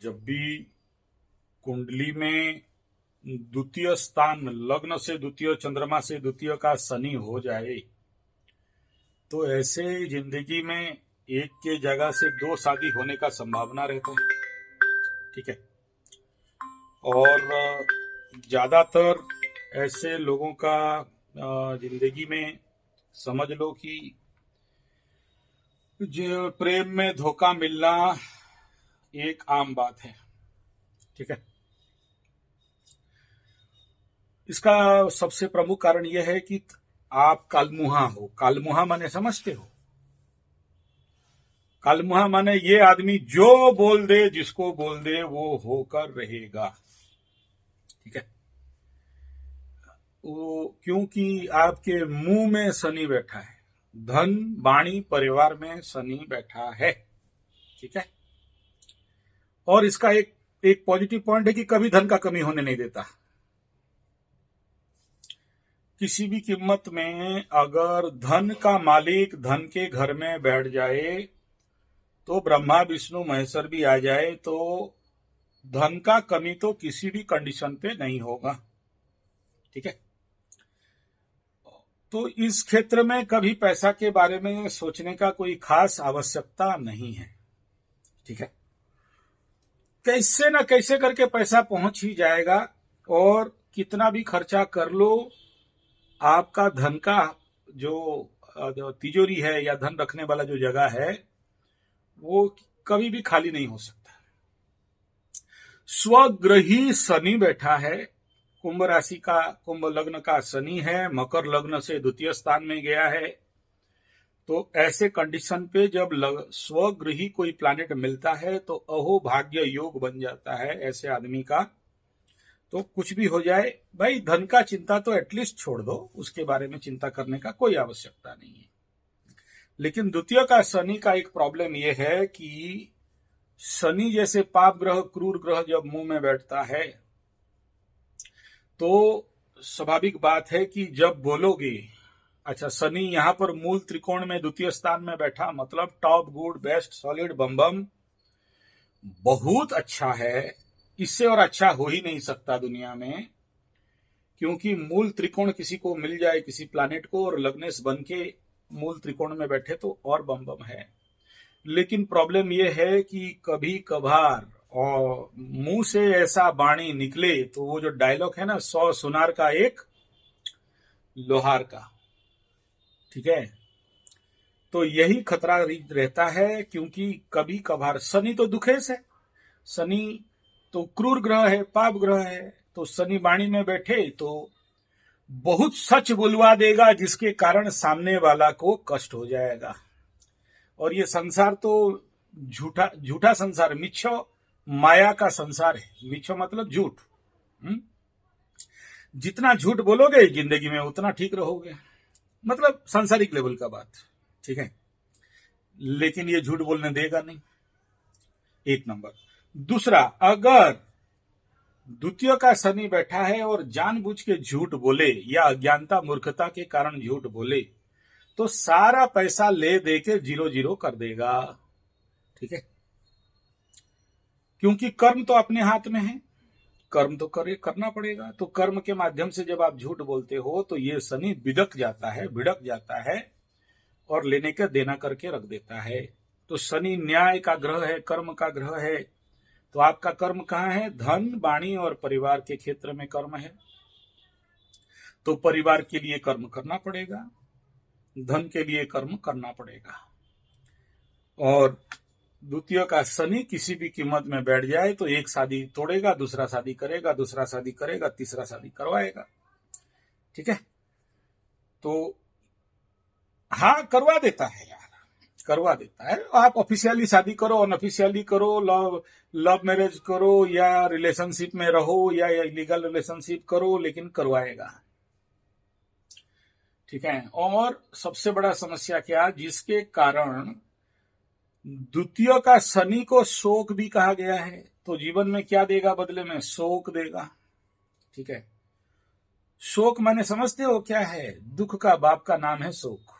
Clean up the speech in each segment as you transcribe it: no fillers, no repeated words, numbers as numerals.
जब भी कुंडली में द्वितीय स्थान लग्न से द्वितीय, चंद्रमा से द्वितीय का शनि हो जाए तो ऐसे जिंदगी में एक के जगह से दो शादी होने का संभावना रहता है। ठीक है। और ज्यादातर ऐसे लोगों का जिंदगी में समझ लो कि जो प्रेम में धोखा मिलना एक आम बात है। ठीक है। इसका सबसे प्रमुख कारण यह है कि आप कालमुहा हो। कालमुहा माने समझते हो? कालमुहा माने ये आदमी जो बोल दे, जिसको बोल दे वो होकर रहेगा। ठीक है। वो क्योंकि आपके मुंह में शनि बैठा है, धन वाणी परिवार में शनि बैठा है। ठीक है। और इसका एक पॉजिटिव पॉइंट है कि कभी धन का कमी होने नहीं देता। किसी भी कीमत में अगर धन का मालिक धन के घर में बैठ जाए तो ब्रह्मा विष्णु महेश्वर भी आ जाए तो धन का कमी तो किसी भी कंडीशन पे नहीं होगा। ठीक है। तो इस क्षेत्र में कभी पैसा के बारे में सोचने का कोई खास आवश्यकता नहीं है। ठीक है। कैसे ना कैसे करके पैसा पहुंच ही जाएगा और कितना भी खर्चा कर लो, आपका धन का जो तिजोरी है या धन रखने वाला जो जगह है वो कभी भी खाली नहीं हो सकता। स्वग्रही शनि बैठा है, कुंभ राशि का, कुंभ लग्न का शनि है, मकर लग्न से द्वितीय स्थान में गया है। तो ऐसे कंडीशन पे जब स्वगृही कोई प्लैनेट मिलता है तो अहो भाग्य योग बन जाता है ऐसे आदमी का। तो कुछ भी हो जाए भाई, धन का चिंता तो एटलीस्ट छोड़ दो, उसके बारे में चिंता करने का कोई आवश्यकता नहीं है। लेकिन द्वितीय का शनि का एक प्रॉब्लम यह है कि शनि जैसे पाप ग्रह, क्रूर ग्रह जब मुंह में बैठता है तो स्वाभाविक बात है कि जब बोलोगे, अच्छा शनि यहां पर मूल त्रिकोण में द्वितीय स्थान में बैठा, मतलब टॉप, गुड, बेस्ट, सॉलिड, बम बम, बहुत अच्छा है। इससे और अच्छा हो ही नहीं सकता दुनिया में, क्योंकि मूल त्रिकोण किसी को मिल जाए, किसी प्लैनेट को, और लग्नेश बन के मूल त्रिकोण में बैठे तो और बम बम है। लेकिन प्रॉब्लम यह है कि कभी कभार और मुंह से ऐसा वाणी निकले तो वो जो डायलॉग है ना, 100 सुनार का एक लोहार का। ठीक है। तो यही खतरा रहता है, क्योंकि कभी कभार शनि तो दुखेश है, शनि तो क्रूर ग्रह है, पाप ग्रह है। तो शनि वाणी में बैठे तो बहुत सच बुलवा देगा जिसके कारण सामने वाला को कष्ट हो जाएगा। और ये संसार तो झूठा झूठा संसार, मिच्छो माया का संसार है। मिच्छो मतलब झूठ। जितना झूठ बोलोगे जिंदगी में उतना ठीक रहोगे, मतलब सांसारिक लेवल का बात। ठीक है। लेकिन ये झूठ बोलने देगा नहीं, एक नंबर। दूसरा, अगर द्वितीय का शनि बैठा है और जानबूझ के झूठ बोले या अज्ञानता मूर्खता के कारण झूठ बोले तो सारा पैसा ले दे के 0-0 कर देगा। ठीक है। क्योंकि कर्म तो अपने हाथ में है, कर्म तो करना पड़ेगा। तो कर्म के माध्यम से जब आप झूठ बोलते हो तो ये शनि भिड़क जाता है और लेने का देना करके रख देता है। तो शनि न्याय का ग्रह है, कर्म का ग्रह है। तो आपका कर्म कहाँ है? धन, वाणी और परिवार के क्षेत्र में कर्म है। तो परिवार के लिए कर्म करना पड़ेगा, धन के लिए कर्म करना पड़ेगा। और द्वितीय का शनि किसी भी कीमत में बैठ जाए तो एक शादी तोड़ेगा, दूसरा शादी करेगा, दूसरा शादी करेगा, तीसरा शादी करवाएगा। ठीक है। तो हाँ, करवा देता है यार, करवा देता है। आप ऑफिशियली शादी करो, अनऑफिशियली करो, लव मैरिज करो, या रिलेशनशिप में रहो, या इलीगल रिलेशनशिप करो, लेकिन करवाएगा। ठीक है। और सबसे बड़ा समस्या क्या, जिसके कारण द्वितीय का शनि को शोक भी कहा गया है। तो जीवन में क्या देगा बदले में? शोक देगा। ठीक है। शोक माने समझते हो क्या है? दुख का बाप का नाम है शोक।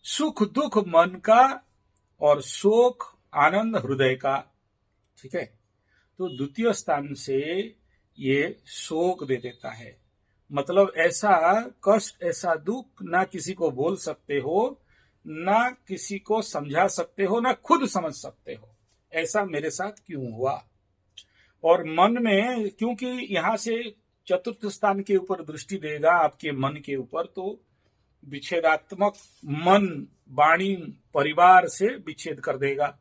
सुख दुख मन का और शोक आनंद हृदय का। ठीक है। तो द्वितीय स्थान से ये शोक दे देता है। मतलब ऐसा कष्ट, ऐसा दुख ना किसी को बोल सकते हो, ना किसी को समझा सकते हो, ना खुद समझ सकते हो, ऐसा मेरे साथ क्यों हुआ। और मन में, क्योंकि यहां से चतुर्थ स्थान के ऊपर दृष्टि देगा आपके मन के ऊपर, तो विच्छेदात्मक मन वाणी परिवार से विच्छेद कर देगा,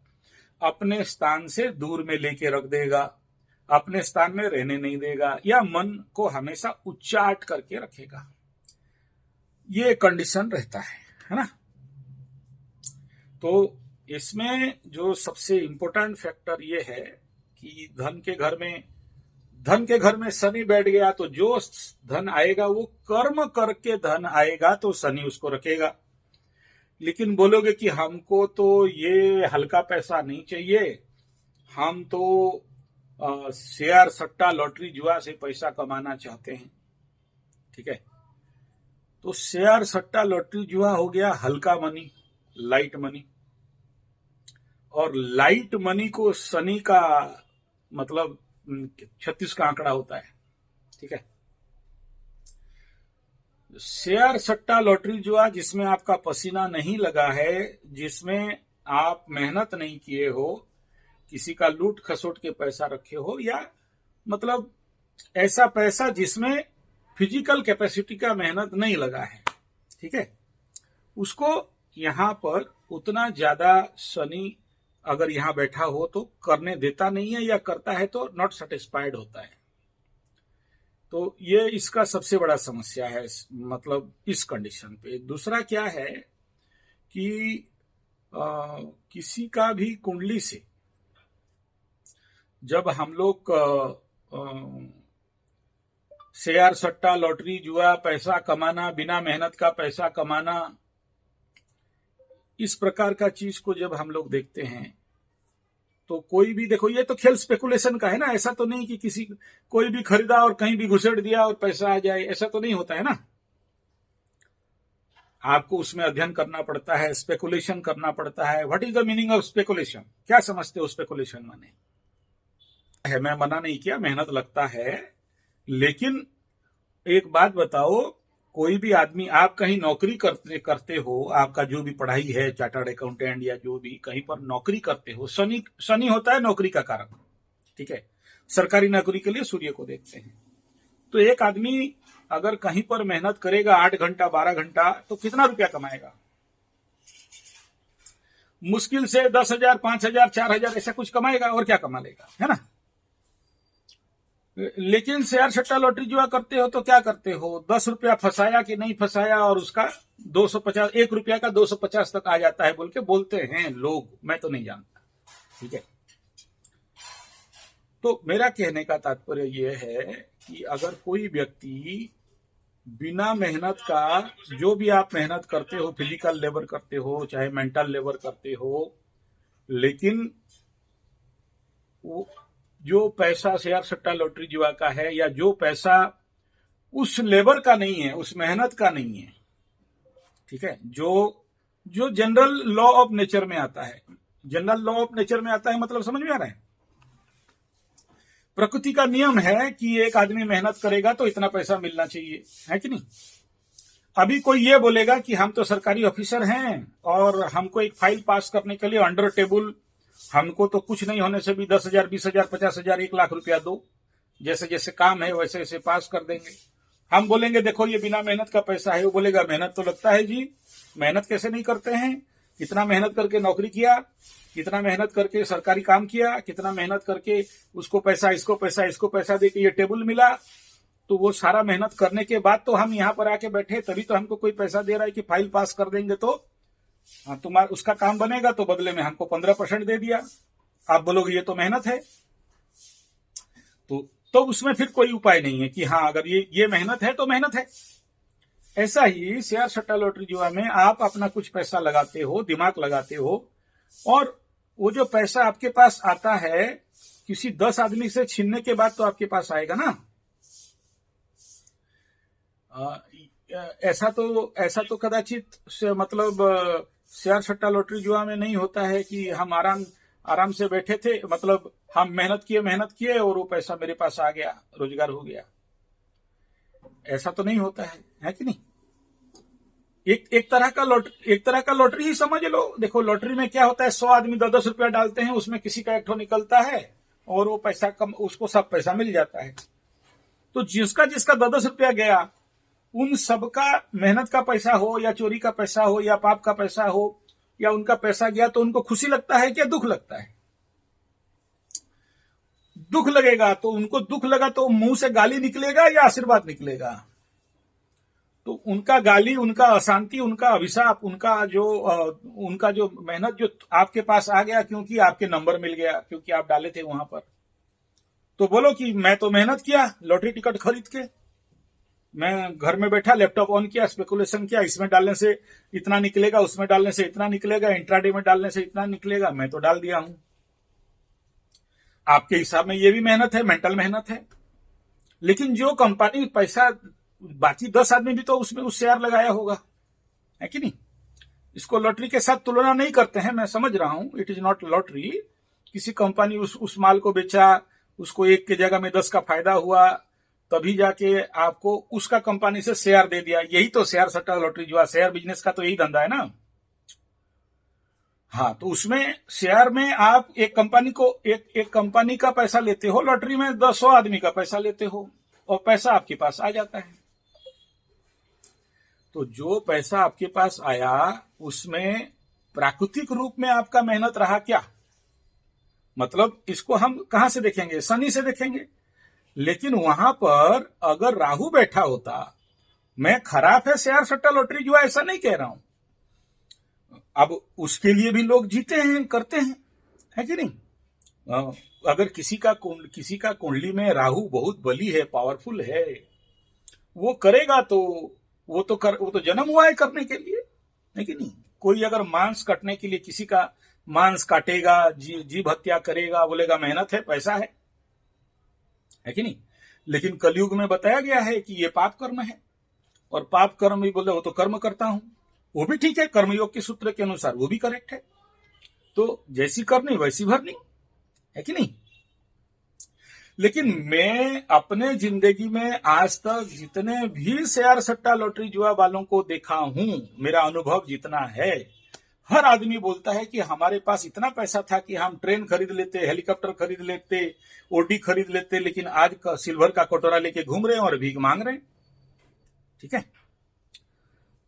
अपने स्थान से दूर में लेके रख देगा, अपने स्थान में रहने नहीं देगा, या मन को हमेशा उच्चाट करके रखेगा। ये कंडीशन रहता है ना। तो इसमें जो सबसे इंपॉर्टेंट फैक्टर ये है कि धन के घर में शनि बैठ गया तो जो धन आएगा वो कर्म करके धन आएगा, तो शनि उसको रखेगा। लेकिन बोलोगे कि हमको तो ये हल्का पैसा नहीं चाहिए, हम तो शेयर, सट्टा, लॉटरी, जुआ से पैसा कमाना चाहते हैं, ठीक है। तो शेयर, सट्टा, लॉटरी, जुआ हो गया हल्का मनी, लाइट मनी। और लाइट मनी को शनि का मतलब 36 का आंकड़ा होता है, ठीक है। शेयर, सट्टा, लॉटरी, जुआ जिसमें आपका पसीना नहीं लगा है, जिसमें आप मेहनत नहीं किए हो, किसी का लूट खसोट के पैसा रखे हो, या मतलब ऐसा पैसा जिसमें फिजिकल कैपेसिटी का मेहनत नहीं लगा है, ठीक है, उसको यहां पर उतना ज्यादा शनि अगर यहां बैठा हो तो करने देता नहीं है, या करता है तो नॉट सेटिस्फाइड होता है। तो ये इसका सबसे बड़ा समस्या है, मतलब इस कंडीशन पे। दूसरा क्या है कि किसी का भी कुंडली से जब हम लोग शेयर, सट्टा, लॉटरी, जुआ, पैसा कमाना, बिना मेहनत का पैसा कमाना, इस प्रकार का चीज को जब हम लोग देखते हैं तो कोई भी, देखो ये तो खेल स्पेकुलेशन का है ना, ऐसा तो नहीं कि कोई भी खरीदा और कहीं भी घुसेड़ दिया और पैसा आ जाए, ऐसा तो नहीं होता है ना। आपको उसमें अध्ययन करना पड़ता है, स्पेकुलेशन करना पड़ता है। What is the meaning of speculation? क्या समझते हो स्पेकुलेशन माने? है, मैं मना नहीं किया, मेहनत लगता है, लेकिन एक बात बताओ, कोई भी आदमी, आप कहीं नौकरी करते हो, आपका जो भी पढ़ाई है, चार्टर्ड अकाउंटेंट या जो भी, कहीं पर नौकरी करते हो, शनि होता है नौकरी का कारक, ठीक है। सरकारी नौकरी के लिए सूर्य को देखते हैं। तो एक आदमी अगर कहीं पर मेहनत करेगा 8 घंटा 12 घंटा, तो कितना रुपया कमाएगा? मुश्किल से 10,000, 5,000, 4,000 ऐसा कुछ कमाएगा, और क्या कमा लेगा, है ना। लेकिन शेयर, सट्टा, लॉटरी, जुआ करते हो तो क्या करते हो? 10 रुपया फंसाया कि नहीं फंसाया, और उसका 250, 1 रुपया का 250 तक आ जाता है बोल के बोलते हैं लोग, मैं तो नहीं जानता, ठीक है। तो मेरा कहने का तात्पर्य यह है कि अगर कोई व्यक्ति बिना मेहनत का, जो भी आप मेहनत करते हो, फिजिकल लेबर करते हो चाहे मेंटल लेबर करते हो, लेकिन वो जो पैसा शेयर, सट्टा, लॉटरी, जुआ का है, या जो पैसा उस लेबर का नहीं है, उस मेहनत का नहीं है, ठीक है, जो जनरल लॉ ऑफ नेचर में आता है। जनरल लॉ ऑफ नेचर में आता है मतलब समझ में आ रहा है? प्रकृति का नियम है कि एक आदमी मेहनत करेगा तो इतना पैसा मिलना चाहिए, है कि नहीं। अभी कोई ये बोलेगा कि हम तो सरकारी ऑफिसर हैं और हमको एक फाइल पास करने के लिए अंडर टेबल, हमको तो कुछ नहीं होने से भी 10,000, 20,000, 50,000, 1 लाख रुपया दो, जैसे जैसे काम है वैसे वैसे पास कर देंगे। हम बोलेंगे देखो ये बिना मेहनत का पैसा है, वो बोलेगा मेहनत तो लगता है जी, मेहनत कैसे नहीं करते हैं, कितना मेहनत करके नौकरी किया, कितना मेहनत करके सरकारी काम किया, कितना मेहनत करके उसको पैसा, इसको पैसा, इसको पैसा देके ये टेबल मिला। तो वो सारा मेहनत करने के बाद तो हम यहाँ पर आके बैठे, तभी तो हमको कोई पैसा दे रहा है कि फाइल पास कर देंगे तो तुम्हारा उसका काम बनेगा, तो बदले में हमको 15% दे दिया। आप बोलोगे ये तो मेहनत है, तो उसमें फिर कोई उपाय नहीं है कि हाँ अगर ये मेहनत है तो मेहनत है। ऐसा ही शेयर, सट्टा, लॉटरी, जुआ में आप अपना कुछ पैसा लगाते हो, दिमाग लगाते हो, और वो जो पैसा आपके पास आता है किसी 10 आदमी से छीनने के बाद तो आपके पास आएगा ना। ऐसा तो कदाचित मतलब शेयर, सट्टा, लॉटरी, जुआ में नहीं होता है कि हम आराम से बैठे थे, मतलब हम मेहनत किए और वो पैसा मेरे पास आ गया, रोजगार हो गया। ऐसा तो नहीं होता है कि नहीं? एक तरह का लॉटरी ही समझ लो। देखो लॉटरी में क्या होता है, 100 आदमी 10-10 रुपया डालते हैं, उसमें किसी का एक ठो निकलता है और वो पैसा कम, उसको सब पैसा मिल जाता है। तो जिसका जिसका 10-10 रुपया गया, उन सबका मेहनत का पैसा हो या चोरी का पैसा हो या पाप का पैसा हो या उनका पैसा गया, तो उनको खुशी लगता है क्या दुख लगता है? दुख लगेगा। तो उनको दुख लगा तो मुंह से गाली निकलेगा या आशीर्वाद निकलेगा? तो उनका गाली, उनका अशांति, उनका अभिशाप, उनका जो मेहनत जो आपके पास आ गया क्योंकि आपके नंबर मिल गया, क्योंकि आप डाले थे वहां पर। तो बोलो कि मैं तो मेहनत किया, लॉटरी टिकट खरीद के, मैं घर में बैठा लैपटॉप ऑन किया, स्पेकुलेशन किया, इसमें डालने से इतना निकलेगा, उसमें डालने से इतना निकलेगा, इंट्राडे में डालने से इतना निकलेगा, मैं तो डाल दिया हूं। आपके हिसाब में ये भी मेहनत है, मेंटल मेहनत है। लेकिन जो कंपनी पैसा, बाकी 10 आदमी भी तो उसमें उस शेयर लगाया होगा, है कि नहीं? इसको लॉटरी के साथ तुलना नहीं करते हैं, मैं समझ रहा हूं, इट इज नॉट लॉटरी। किसी कंपनी उस माल को बेचा, उसको 1 की जगह में 10 का फायदा हुआ, तभी जाके आपको उसका कंपनी से शेयर दे दिया। यही तो शेयर सट्टा लॉटरी जुआ, शेयर बिजनेस का तो यही धंधा है ना। हाँ, तो उसमें शेयर में आप एक कंपनी का पैसा लेते हो, लॉटरी में 100 आदमी का पैसा लेते हो और पैसा आपके पास आ जाता है। तो जो पैसा आपके पास आया उसमें प्राकृतिक रूप में आपका मेहनत रहा क्या? मतलब इसको हम कहां से देखेंगे? शनि से देखेंगे। लेकिन वहां पर अगर राहु बैठा होता, मैं खराब है शेयर सट्टा लॉटरी जुआ ऐसा नहीं कह रहा हूं, अब उसके लिए भी लोग जीते हैं, करते हैं, है कि नहीं? अगर किसी का कुंडली में राहु बहुत बली है, पावरफुल है, वो करेगा तो वो तो जन्म हुआ है करने के लिए, है कि नहीं? कोई अगर मांस काटने के लिए किसी का मांस काटेगा, जीव हत्या करेगा, बोलेगा मेहनत है, पैसा है कि नहीं? लेकिन कलयुग में बताया गया है कि ये पाप कर्म है, और पाप कर्म भी बोले वो तो कर्म करता हूं, वो भी ठीक है, कर्मयोग के सूत्र के अनुसार वो भी करेक्ट है। तो जैसी करनी वैसी भरनी, है कि नहीं? लेकिन मैं अपने जिंदगी में आज तक जितने भी शेयर सट्टा लॉटरी जुआ वालों को देखा हूं, मेरा अनुभव जितना है, हर आदमी बोलता है कि हमारे पास इतना पैसा था कि हम ट्रेन खरीद लेते, हेलीकॉप्टर खरीद लेते, ओडी खरीद लेते, लेकिन आज का सिल्वर का कटोरा लेके घूम रहे हैं और भीख मांग रहे हैं। ठीक है,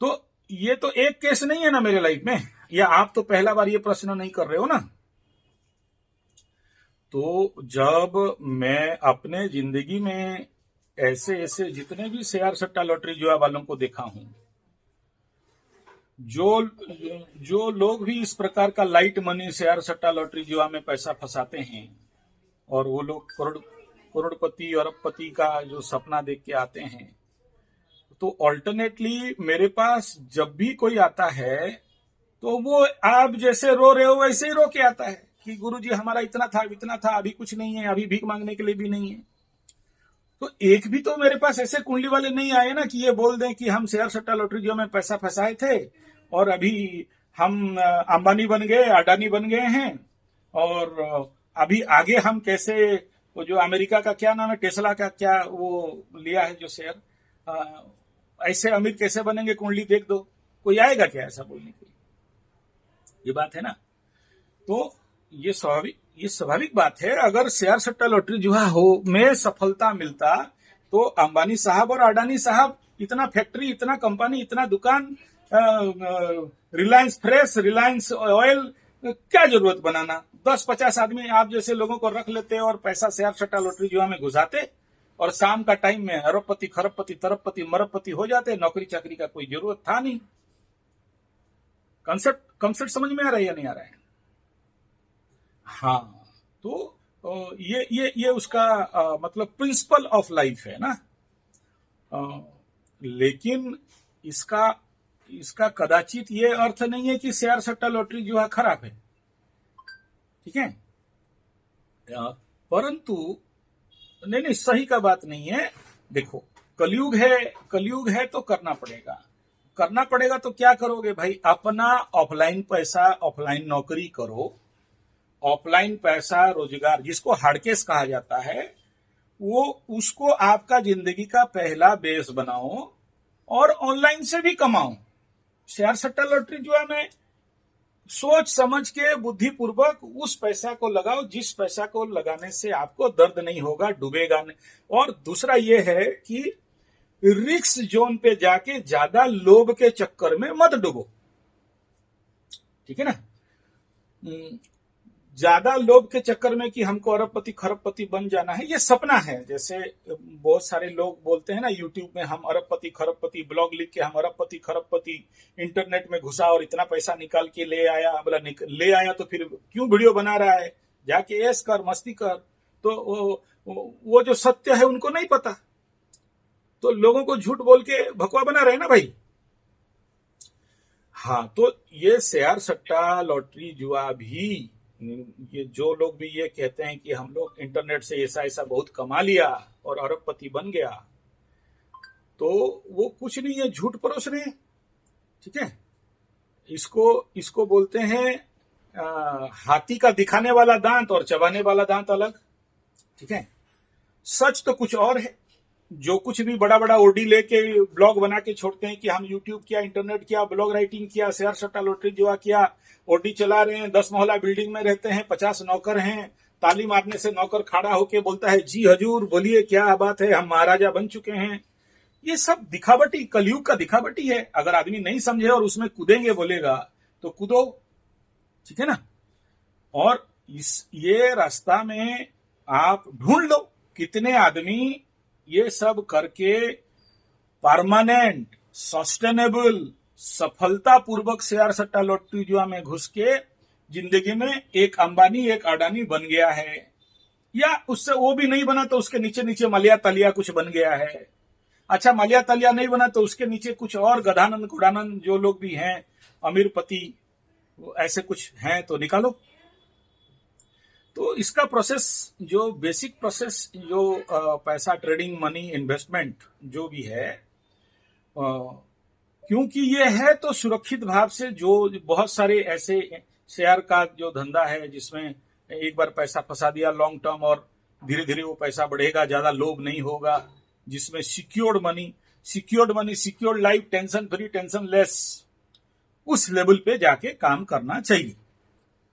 तो ये तो एक केस नहीं है ना मेरे लाइफ में, या आप तो पहला बार ये प्रश्न नहीं कर रहे हो ना। तो जब मैं अपने जिंदगी में ऐसे ऐसे जितने भी शेयर सट्टा लॉटरी जुआ वालों को देखा हूं, जो लोग भी इस प्रकार का लाइट मनी शेयर सट्टा लॉटरी जुआ में पैसा फंसाते हैं, और वो लोग करोड़पति अरबपति का जो सपना देख के आते हैं, तो ऑल्टरनेटली मेरे पास जब भी कोई आता है तो वो आप जैसे रो रहे हो वैसे ही रो के आता है कि गुरुजी हमारा इतना था, अभी कुछ नहीं है, अभी भीख मांगने के लिए भी नहीं है। तो एक भी तो मेरे पास ऐसे कुंडली वाले नहीं आए ना कि ये बोल दें कि हम शेयर सट्टा लॉटरी जो में पैसा फंसाए थे और अभी हम अंबानी बन गए, अडानी बन गए हैं, और अभी आगे हम कैसे, वो जो अमेरिका का क्या नाम है, टेस्ला का क्या वो लिया है जो शेयर, ऐसे अमीर कैसे बनेंगे, कुंडली देख दो। कोई आएगा क्या ऐसा बोलने के लिए? ये बात है ना। तो ये स्वाभाविक बात है। अगर शेयर सट्टा लॉटरी जुआ हो में सफलता मिलता तो अंबानी साहब और अडानी साहब इतना फैक्ट्री, इतना कंपनी, इतना दुकान, रिलायंस फ्रेश, रिलायंस ऑयल, क्या जरूरत बनाना? 10-50 आदमी आप जैसे लोगों को रख लेते और पैसा शेयर सट्टा लॉटरी जुआ में घुसाते, और शाम का टाइम में अरबपति, खरबपति, तरबपति, मरबपति हो जाते। नौकरी चाकरी का कोई जरूरत था नहीं। कंसेप्ट समझ में आ रहा है या नहीं आ रहा है? हाँ, तो ये उसका मतलब प्रिंसिपल ऑफ लाइफ है ना। लेकिन इसका कदाचित ये अर्थ नहीं है कि शेयर सट्टा लॉटरी जो है खराब है, ठीक है? परंतु नहीं, सही का बात नहीं है। देखो, कलयुग है तो करना पड़ेगा। तो क्या करोगे भाई? अपना ऑफलाइन पैसा, ऑफलाइन नौकरी करो, ऑफलाइन पैसा रोजगार जिसको हार्ड कैश कहा जाता है, वो उसको आपका जिंदगी का पहला बेस बनाओ और ऑनलाइन से भी कमाओ। शेयर सट्टा लॉटरी जुआ में सोच समझ के बुद्धिपूर्वक उस पैसा को लगाओ जिस पैसा को लगाने से आपको दर्द नहीं होगा, डूबेगा नहीं। और दूसरा ये है कि रिस्क जोन पे जाके ज्यादा लोभ के चक्कर में मत डूबो, ठीक है ना। ज्यादा लोभ के चक्कर में कि हमको अरबपति खरबपति बन जाना है, ये सपना है। जैसे बहुत सारे लोग बोलते हैं ना यूट्यूब में, हम अरबपति खरबपति, ब्लॉग लिख के हम अरबपति खरबपति, इंटरनेट में घुसा और इतना पैसा निकाल के ले आया। बोला ले आया तो फिर क्यों वीडियो बना रहा है, जाके ऐश कर, मस्ती कर। तो वो जो सत्य है उनको नहीं पता, तो लोगों को झूठ बोल के भकवा बना रहे ना भाई। हाँ, तो ये शेयर सट्टा लॉटरी जुआ भी, ये जो लोग भी ये कहते हैं कि हम लोग इंटरनेट से ऐसा ऐसा बहुत कमा लिया और अरबपति बन गया, तो वो कुछ नहीं है, झूठ परोस रहे हैं, ठीक है। इसको बोलते हैं हाथी का दिखाने वाला दांत और चबाने वाला दांत अलग, ठीक है। सच तो कुछ और है। जो कुछ भी बड़ा बड़ा ओडी लेके ब्लॉग बना के छोड़ते हैं कि हम यूट्यूब किया, इंटरनेट किया, ब्लॉग राइटिंग किया, शेयर सट्टा लॉटरी जुआ किया, ओडी चला रहे हैं, 10 मोहल्ला बिल्डिंग में रहते हैं, 50 नौकर हैं, ताली मारने से नौकर खड़ा होके बोलता है जी हजूर बोलिए क्या बात है, हम महाराजा बन चुके हैं। ये सब दिखावटी, कलयुग का दिखावटी है। अगर आदमी नहीं समझे और उसमें कूदेंगे बोलेगा तो कूदो, ठीक है ना। और ये रास्ता में आप ढूंढ लो कितने आदमी ये सब करके परमानेंट, सस्टेनेबल, सफलतापूर्वक शेयर सट्टा लॉटरी जुआ में घुस के जिंदगी में एक अंबानी, एक अडानी बन गया है, या उससे वो भी नहीं बना तो उसके नीचे नीचे मलिया तलिया कुछ बन गया है। अच्छा, मलिया तलिया नहीं बना तो उसके नीचे कुछ और गधानंद गुड़ानंद जो लोग भी हैं, अमीरपति, ऐसे कुछ हैं तो निकालो। तो इसका प्रोसेस, जो बेसिक प्रोसेस, जो पैसा ट्रेडिंग, मनी, इन्वेस्टमेंट जो भी है, क्योंकि ये है तो सुरक्षित भाव से, जो बहुत सारे ऐसे शेयर का जो धंधा है जिसमें एक बार पैसा फंसा दिया लॉन्ग टर्म और धीरे धीरे वो पैसा बढ़ेगा, ज्यादा लोभ नहीं होगा, जिसमें secured money, secured life, tension free, tension less, उस लेवल पे जाके काम करना चाहिए,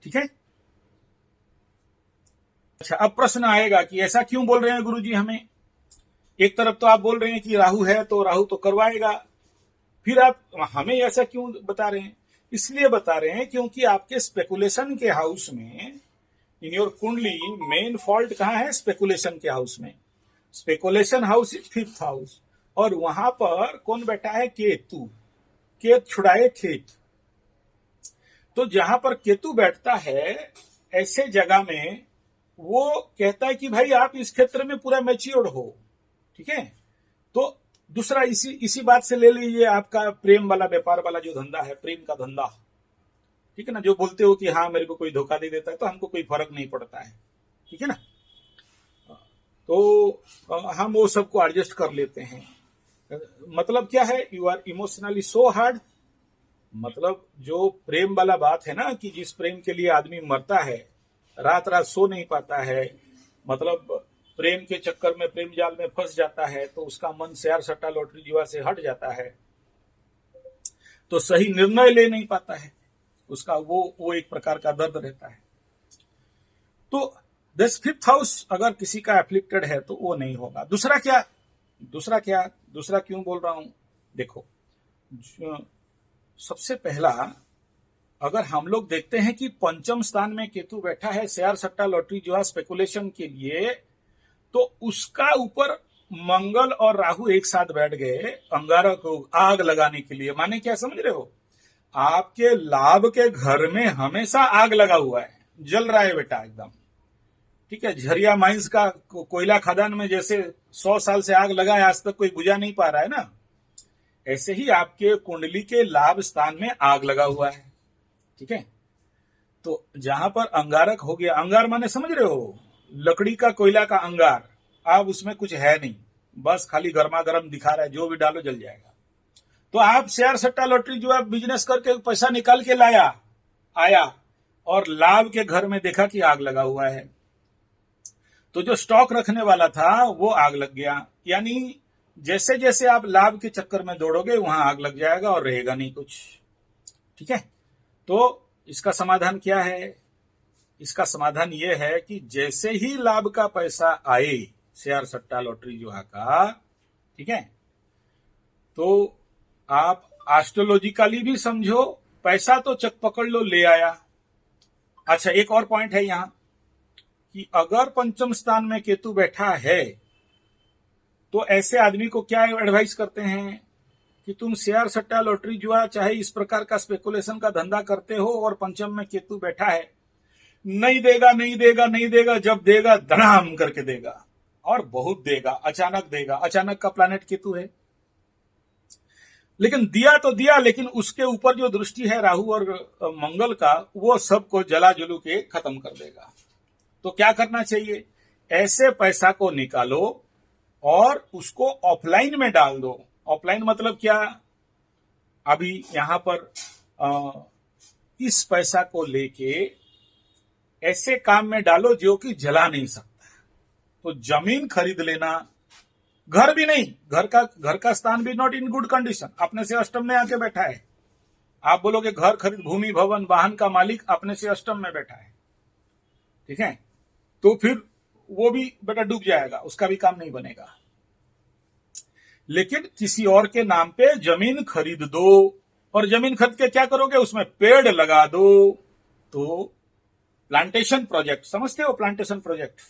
ठीक है। अच्छा, अब प्रश्न आएगा कि ऐसा क्यों बोल रहे हैं गुरुजी हमें। एक तरफ तो आप बोल रहे हैं कि राहु है तो राहु तो करवाएगा, फिर आप हमें ऐसा क्यों बता रहे हैं। इसलिए बता रहे हैं क्योंकि आपके स्पेकुलेशन के हाउस में, इन योर कुंडली, मेन फॉल्ट कहां है, स्पेकुलेशन के हाउस में। Speculation house is 5th house, और वहां पर कौन बैठा है, केतु। केत छुड़ाए खेत। तो जहां पर केतु बैठता है ऐसे जगह में वो कहता है कि भाई आप इस क्षेत्र में पूरा मैच्योर्ड हो, ठीक है। तो दूसरा इसी बात से ले लीजिए आपका प्रेम वाला, व्यापार वाला जो धंधा है, प्रेम का धंधा, ठीक है ना। जो बोलते हो कि हाँ मेरे को कोई धोखा दे देता है तो हमको कोई फर्क नहीं पड़ता है, ठीक है ना। तो हम वो सबको एडजस्ट कर लेते हैं। मतलब क्या है, you are emotionally so hard. मतलब जो प्रेम वाला बात है ना, कि जिस प्रेम के लिए आदमी मरता है, रात रात सो नहीं पाता है, मतलब प्रेम के चक्कर में, प्रेम जाल में फंस जाता है, तो उसका मन शेयर सट्टा लॉटरी जुआ से हट जाता है, तो सही निर्णय ले नहीं पाता है, उसका वो एक प्रकार का दर्द रहता है। तो 5th हाउस अगर किसी का एफ्लिक्टेड है तो वो नहीं होगा। दूसरा क्यों बोल रहा हूं, देखो, सबसे पहला, अगर हम लोग देखते हैं कि 5th स्थान में केतु बैठा है शेयर सट्टा लॉटरी जुआ स्पेकुलेशन के लिए, तो उसका ऊपर मंगल और राहु एक साथ बैठ गए अंगारक को आग लगाने के लिए। माने क्या, समझ रहे हो, आपके लाभ के घर में हमेशा आग लगा हुआ है, जल रहा है बेटा एकदम, ठीक है। झरिया माइंस का कोयला खदान में जैसे 100 साल से आग लगा है, आज तक कोई बुझा नहीं पा रहा है ना, ऐसे ही आपके कुंडली के लाभ स्थान में आग लगा हुआ है, ठीक है। तो जहां पर अंगारक हो गया, अंगार माने समझ रहे हो, लकड़ी का, कोयला का अंगार, अब उसमें कुछ है नहीं, बस खाली गर्मा गर्म दिखा रहा है, जो भी डालो जल जाएगा। तो आप शेयर सट्टा लॉटरी जो आप बिजनेस करके पैसा निकाल के आया, और लाभ के घर में देखा कि आग लगा हुआ है, तो जो स्टॉक रखने वाला था वो आग लग गया। यानी जैसे जैसे आप लाभ के चक्कर में दौड़ोगे वहां आग लग जाएगा और रहेगा नहीं कुछ। ठीक है, तो इसका समाधान क्या है? इसका समाधान ये है कि जैसे ही लाभ का पैसा आए, शेयर सट्टा लॉटरी जुआ का, ठीक है, तो आप एस्ट्रोलॉजिकली भी समझो, पैसा तो चक पकड़ लो ले आया। अच्छा, एक और पॉइंट है यहां कि अगर पंचम स्थान में केतु बैठा है तो ऐसे आदमी को क्या एडवाइस करते हैं कि तुम शेयर सट्टा लॉटरी जुआ चाहे इस प्रकार का स्पेकुलेशन का धंधा करते हो और पंचम में केतु बैठा है, नहीं देगा नहीं देगा नहीं देगा, जब देगा धड़ाम करके देगा और बहुत देगा, अचानक देगा। अचानक का प्लैनेट केतु है, लेकिन दिया तो दिया, लेकिन उसके ऊपर जो दृष्टि है राहु और मंगल का, वो सबको जला जुलू के खत्म कर देगा। तो क्या करना चाहिए? ऐसे पैसा को निकालो और उसको ऑफलाइन में डाल दो। ऑफलाइन मतलब क्या? अभी यहां पर इस पैसा को लेके ऐसे काम में डालो जो कि जला नहीं सकता। तो जमीन खरीद लेना, घर भी नहीं, घर का स्थान भी नॉट इन गुड कंडीशन, अपने से अष्टम में आके बैठा है। आप बोलोगे घर खरीद, भूमि भवन वाहन का मालिक अपने से अष्टम में बैठा है, ठीक है, तो फिर वो भी बेटा डूब जाएगा, उसका भी काम नहीं बनेगा। लेकिन किसी और के नाम पे जमीन खरीद दो, और जमीन खरीद के क्या करोगे? उसमें पेड़ लगा दो। तो प्लांटेशन प्रोजेक्ट, समझते हो? प्लांटेशन प्रोजेक्ट,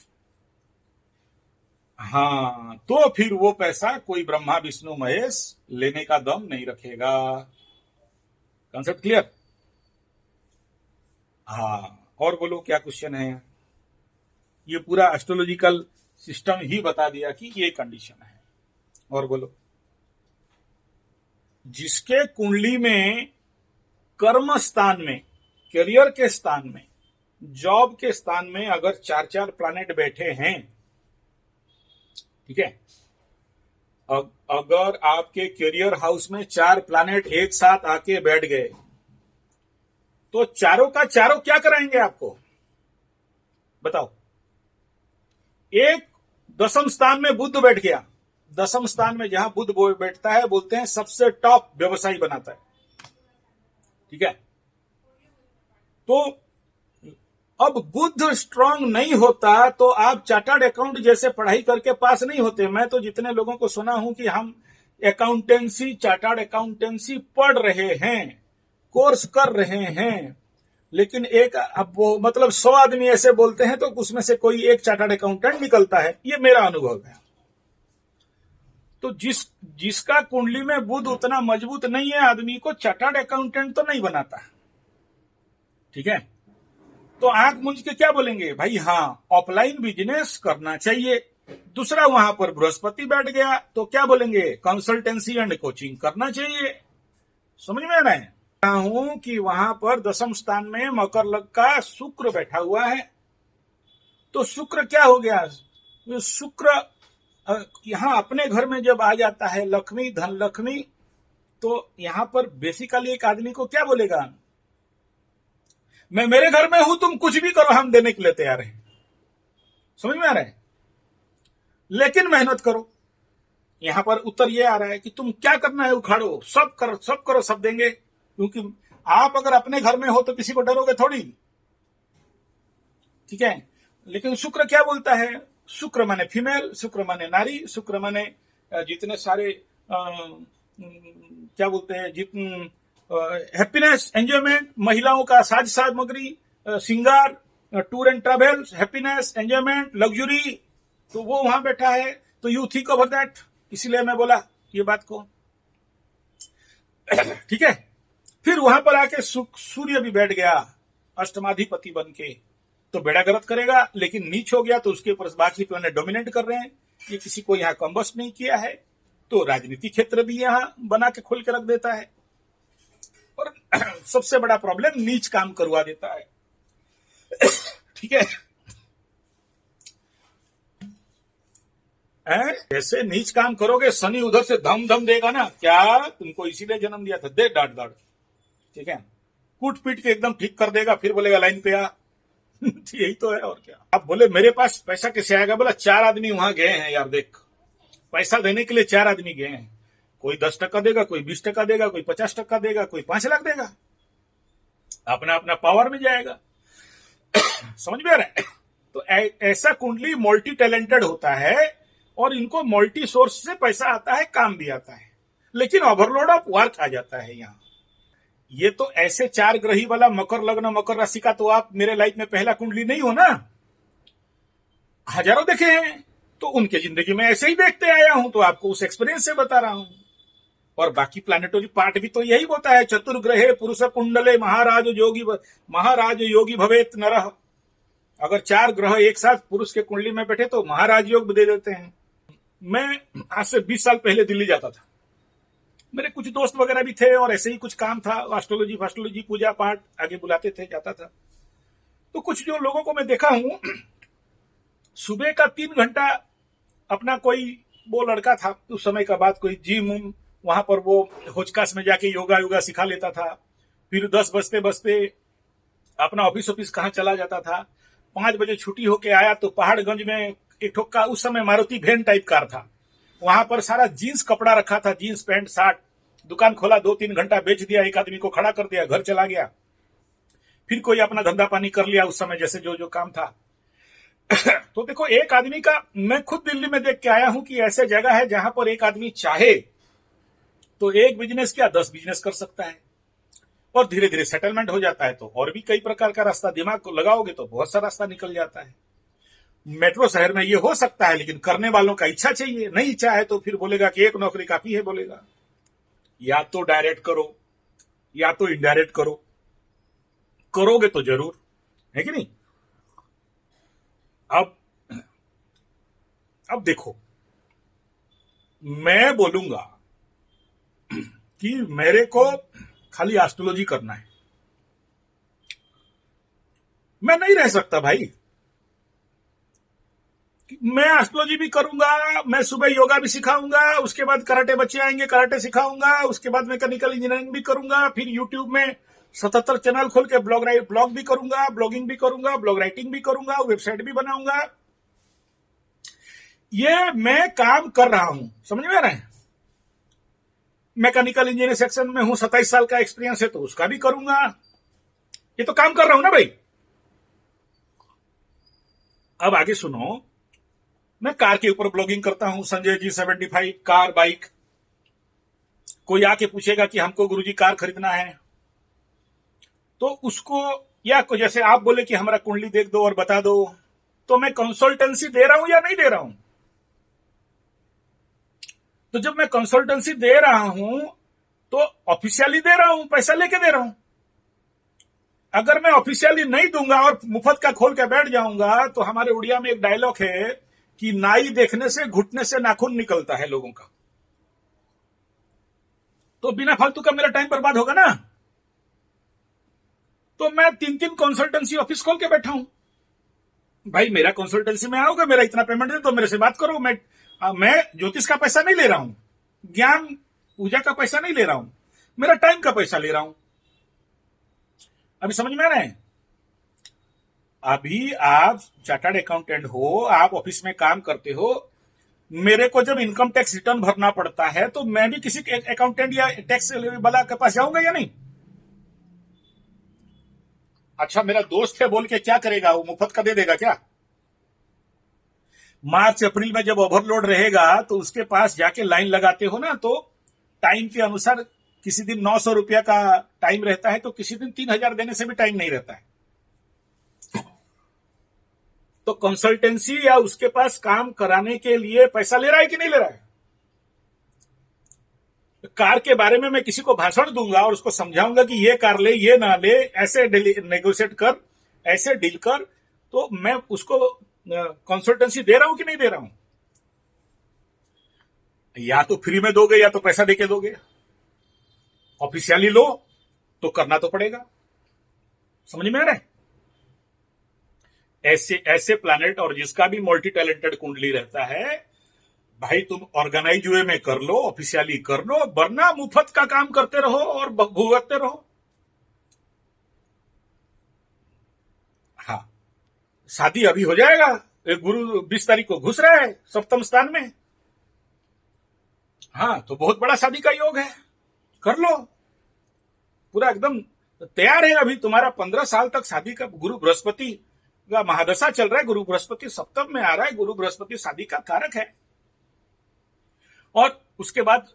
हाँ, तो फिर वो पैसा कोई ब्रह्मा विष्णु महेश लेने का दम नहीं रखेगा। Concept clear? हाँ, और बोलो क्या क्वेश्चन है? ये पूरा एस्ट्रोलॉजिकल सिस्टम ही बता दिया कि ये कंडीशन है। और बोलो, जिसके कुंडली में कर्म स्थान में, करियर के स्थान में, जॉब के स्थान में अगर 4-4 प्लैनेट बैठे हैं, ठीक है, अगर आपके करियर हाउस में 4 प्लैनेट एक साथ आके बैठ गए तो चारों का चारों क्या कराएंगे आपको? बताओ। एक दशम स्थान में बुध बैठ गया, दशम स्थान में जहां बुध बैठता है बोलते हैं सबसे टॉप व्यवसायी बनाता है, ठीक है। तो अब बुध स्ट्रांग नहीं होता तो आप चार्टर्ड अकाउंट जैसे पढ़ाई करके पास नहीं होते। मैं तो जितने लोगों को सुना हूं कि हम अकाउंटेंसी, चार्टर्ड अकाउंटेंसी पढ़ रहे हैं, कोर्स कर रहे हैं, लेकिन एक अब वो मतलब 100 आदमी ऐसे बोलते हैं तो उसमें से कोई एक चार्टर्ड अकाउंटेंट निकलता है, ये मेरा अनुभव है। तो जिसका कुंडली में बुध उतना मजबूत नहीं है, आदमी को चार्टर्ड अकाउंटेंट तो नहीं बनाता, ठीक है। तो आंख मूंझ के क्या बोलेंगे? भाई हाँ, ऑफलाइन बिजनेस करना चाहिए। दूसरा, वहां पर बृहस्पति बैठ गया तो क्या बोलेंगे? कंसल्टेंसी एंड कोचिंग करना चाहिए। समझ में आ रहा है? हूं कि वहां पर दशम स्थान में मकर लग्न का शुक्र बैठा हुआ है। तो शुक्र क्या हो गया? शुक्र यहां अपने घर में जब आ जाता है, लक्ष्मी, धन लक्ष्मी, तो यहां पर बेसिकली एक आदमी को क्या बोलेगा? मैं मेरे घर में हूं, तुम कुछ भी करो, हम देने के लिए तैयार हैं। समझ में आ रहा है? लेकिन मेहनत करो। यहां पर उत्तर ये आ रहा है कि तुम क्या करना है उखाड़ो, सब करो, सब देंगे। क्योंकि आप अगर अपने घर में हो तो किसी को डरोगे थोड़ी, ठीक है। लेकिन शुक्र क्या बोलता है? शुक्र माने फीमेल, शुक्र माने नारी, शुक्र माने जितने सारे क्या बोलते हैं, जितने हैप्पीनेस, एंजॉयमेंट, महिलाओं का साज सामग्री, श्रृंगार, tour and travel, happiness, enjoyment, luxury, तो वो वहां बैठा है। तो यू थिंक ओवर दैट, इसलिए मैं बोला ये बात को, ठीक है। फिर वहां पर आके सूर्य भी बैठ गया अष्टमाधिपति बन के, तो बेड़ा गर्क करेगा, लेकिन नीच हो गया तो उसके ऊपर बाकी प्लैनेट डोमिनेट कर रहे हैं। ये किसी को यहां कंबस्ट नहीं किया है, तो राजनीति क्षेत्र भी यहां बना के खोल के रख देता है। और सबसे बड़ा प्रॉब्लम, नीच काम करवा देता है, ठीक है। ऐसे नीच काम करोगे, शनि उधर से धम धम देगा ना, क्या तुमको इसीलिए जन्म दिया था, दे डांट, ठीक है। कूट पीट के एकदम ठीक कर देगा, फिर बोलेगा लाइन पे आ। यही तो है और क्या। आप बोले मेरे पास पैसा कैसे आएगा? बोला 4 आदमी वहां गए हैं यार, देख पैसा देने के लिए 4 आदमी गए हैं। कोई 10% देगा, कोई 20% देगा, कोई 50% देगा, कोई 5 लाख देगा। अपना अपना पावर में जाएगा। समझ में आ रहा है? तो ऐसा कुंडली मल्टी टैलेंटेड होता है और इनको मल्टी सोर्स से पैसा आता है, काम भी आता है, लेकिन ओवरलोड ऑफ वर्क आ जाता है यहाँ। ये तो ऐसे 4 ग्रही वाला मकर लग्न मकर राशि का तो आप मेरे लाइफ में पहला कुंडली नहीं हो ना, हजारों देखे हैं। तो उनके जिंदगी में ऐसे ही देखते आया हूं, तो आपको उस एक्सपीरियंस से बता रहा हूं। और बाकी प्लानिटरी पार्ट भी तो यही होता है, चतुर्ग्रहे पुरुष कुंडले महाराज योगी भवेत नरः। अगर 4 ग्रह एक साथ पुरुष के कुंडली में बैठे तो महाराज योग दे देते हैं। मैं आज से 20 साल पहले दिल्ली जाता था, मेरे कुछ दोस्त वगैरह भी थे और ऐसे ही कुछ काम था, एस्ट्रोलॉजी पूजा पाठ, आगे बुलाते थे, जाता था। तो कुछ जो लोगों को मैं देखा हूं, सुबह का 3 घंटा अपना कोई वो लड़का था उस समय का बात, कोई जिम वहां पर वो होचकास में जाके योगा सिखा लेता था। फिर 10 बजते बजते अपना ऑफिस कहाँ चला जाता था। 5 बजे छुट्टी होके आया तो पहाड़गंज में एक ठोक का उस समय मारुति वैन टाइप कार था, वहां पर सारा जीन्स कपड़ा रखा था, जीन्स पैंट शर्ट। दुकान खोला, 2-3 घंटा बेच दिया, एक आदमी को खड़ा कर दिया, घर चला गया। फिर कोई अपना धंधा पानी कर लिया उस समय जैसे जो काम था। तो देखो, एक आदमी का, मैं खुद दिल्ली में देख के आया हूं कि ऐसे जगह है जहां पर एक आदमी चाहे तो एक बिजनेस क्या 10 बिजनेस कर सकता है और धीरे धीरे सेटलमेंट हो जाता है। तो और भी कई प्रकार का रास्ता दिमाग को लगाओगे तो बहुत सा रास्ता निकल जाता है। मेट्रो शहर में ये हो सकता है, लेकिन करने वालों का इच्छा चाहिए। नहीं इच्छा है तो फिर बोलेगा कि एक नौकरी काफी है, बोलेगा। या तो डायरेक्ट करो या तो इनडायरेक्ट करो, करोगे तो जरूर, है कि नहीं। अब देखो, मैं बोलूंगा कि मेरे को खाली एस्ट्रोलॉजी करना है, मैं नहीं रह सकता भाई। मैं एस्ट्रोलॉजी भी करूंगा, मैं सुबह योगा भी सिखाऊंगा, उसके बाद कराटे बच्चे आएंगे, कराटे सिखाऊंगा, उसके बाद मैकेनिकल इंजीनियरिंग भी करूंगा, फिर यूट्यूब में 77 चैनल खोल के ब्लॉग भी करूंगा, ब्लॉगिंग भी करूंगा, ब्लॉग राइटिंग भी करूंगा, वेबसाइट भी बनाऊंगा। ये मैं काम कर रहा हूं, समझ में आ रहा है। मैकेनिकल इंजीनियरिंग सेक्शन में हूं, 27 साल का एक्सपीरियंस है, तो उसका भी करूंगा। ये तो काम कर रहा हूं ना भाई। अब आगे सुनो, मैं कार के ऊपर ब्लॉगिंग करता हूं, संजय जी 75 कार बाइक। कोई आके पूछेगा कि हमको गुरुजी कार खरीदना है, तो उसको, या जैसे आप बोले कि हमारा कुंडली देख दो और बता दो, तो मैं कंसल्टेंसी दे रहा हूं या नहीं दे रहा हूं। तो जब मैं कंसल्टेंसी दे रहा हूं तो ऑफिशियली दे रहा हूं, पैसा लेके दे रहा हूं। अगर मैं ऑफिशियली नहीं दूंगा और मुफ्त का खोल के बैठ जाऊंगा, तो हमारे उड़िया में एक डायलॉग है कि नाई देखने से घुटने से नाखून निकलता है लोगों का। तो बिना फालतू का मेरा टाइम बर्बाद होगा ना। तो मैं 3-3 कंसल्टेंसी ऑफिस खोल के बैठा हूं। भाई मेरा कंसल्टेंसी में आओगे, मेरा इतना पेमेंट दे तो मेरे से बात करो। मैं ज्योतिष का पैसा नहीं ले रहा हूं, ज्ञान पूजा का पैसा नहीं ले रहा हूं, मेरा टाइम का पैसा ले रहा हूं। अभी समझ में आ रहे हैं। अभी आप चार्टर्ड अकाउंटेंट हो, आप ऑफिस में काम करते हो, मेरे को जब इनकम टैक्स रिटर्न भरना पड़ता है तो मैं भी किसी अकाउंटेंट या टैक्स वाला के पास जाऊंगा या नहीं। अच्छा, मेरा दोस्त है बोल के क्या करेगा, वो मुफ्त का दे देगा क्या। मार्च अप्रैल में जब ओवरलोड रहेगा तो उसके पास जाके लाइन लगाते हो ना, तो टाइम के अनुसार किसी दिन 900 रुपया का टाइम रहता है, तो किसी दिन 3000 देने से भी टाइम नहीं रहता है। तो कंसल्टेंसी या उसके पास काम कराने के लिए पैसा ले रहा है कि नहीं ले रहा है। कार के बारे में मैं किसी को भाषण दूंगा और उसको समझाऊंगा कि ये कार ले, ये ना ले, ऐसे नेगोशिएट कर, ऐसे डील कर, तो मैं उसको कंसल्टेंसी दे रहा हूं कि नहीं दे रहा हूं। या तो फ्री में दोगे या तो पैसा देके दोगे। ऑफिशियली लो तो करना तो पड़ेगा। समझ में आ रहा है। ऐसे प्लैनेट और जिसका भी मल्टी टैलेंटेड कुंडली रहता है, भाई तुम ऑर्गेनाइज वे में कर लो, ऑफिशियली कर लो, वरना मुफ्त का काम करते रहो और भुगतते रहो। शादी अभी हो जाएगा। एक गुरु 20 तारीख को घुस रहा है सप्तम स्थान में। हाँ, तो बहुत बड़ा शादी का योग है, कर लो, पूरा एकदम तैयार है। अभी तुम्हारा 15 साल तक शादी का, गुरु बृहस्पति का महादशा चल रहा है, गुरु बृहस्पति सप्तम में आ रहा है, गुरु बृहस्पति शादी का कारक है। और उसके बाद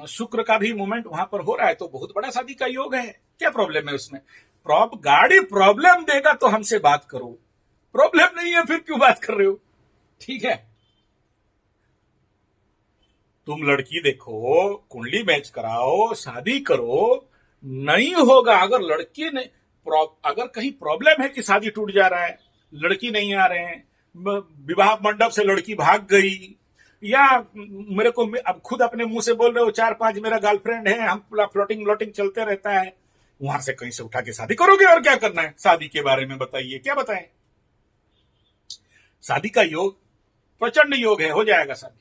शुक्र का भी मूवमेंट वहां पर हो रहा है, तो बहुत बड़ा शादी का योग है। क्या प्रॉब्लम है उसमें? गाड़ी प्रॉब्लम देगा तो हमसे बात करो, प्रॉब्लम नहीं है फिर क्यों बात कर रहे हो? ठीक है, तुम लड़की देखो, कुंडली मैच कराओ, शादी करो, नहीं होगा। अगर लड़की ने अगर कहीं प्रॉब्लम है कि शादी टूट जा रहा है, लड़की नहीं आ रहे हैं, विवाह मंडप से लड़की भाग गई, या मेरे को अब खुद अपने मुंह से बोल रहे हो 4-5 मेरा गर्लफ्रेंड है, हम फ्लोटिंग व्लोटिंग चलते रहता है, वहां से कहीं से उठा के शादी करोगे। और क्या करना है? शादी के बारे में बताइए, क्या बताएं? शादी का योग प्रचंड योग है, हो जाएगा शादी।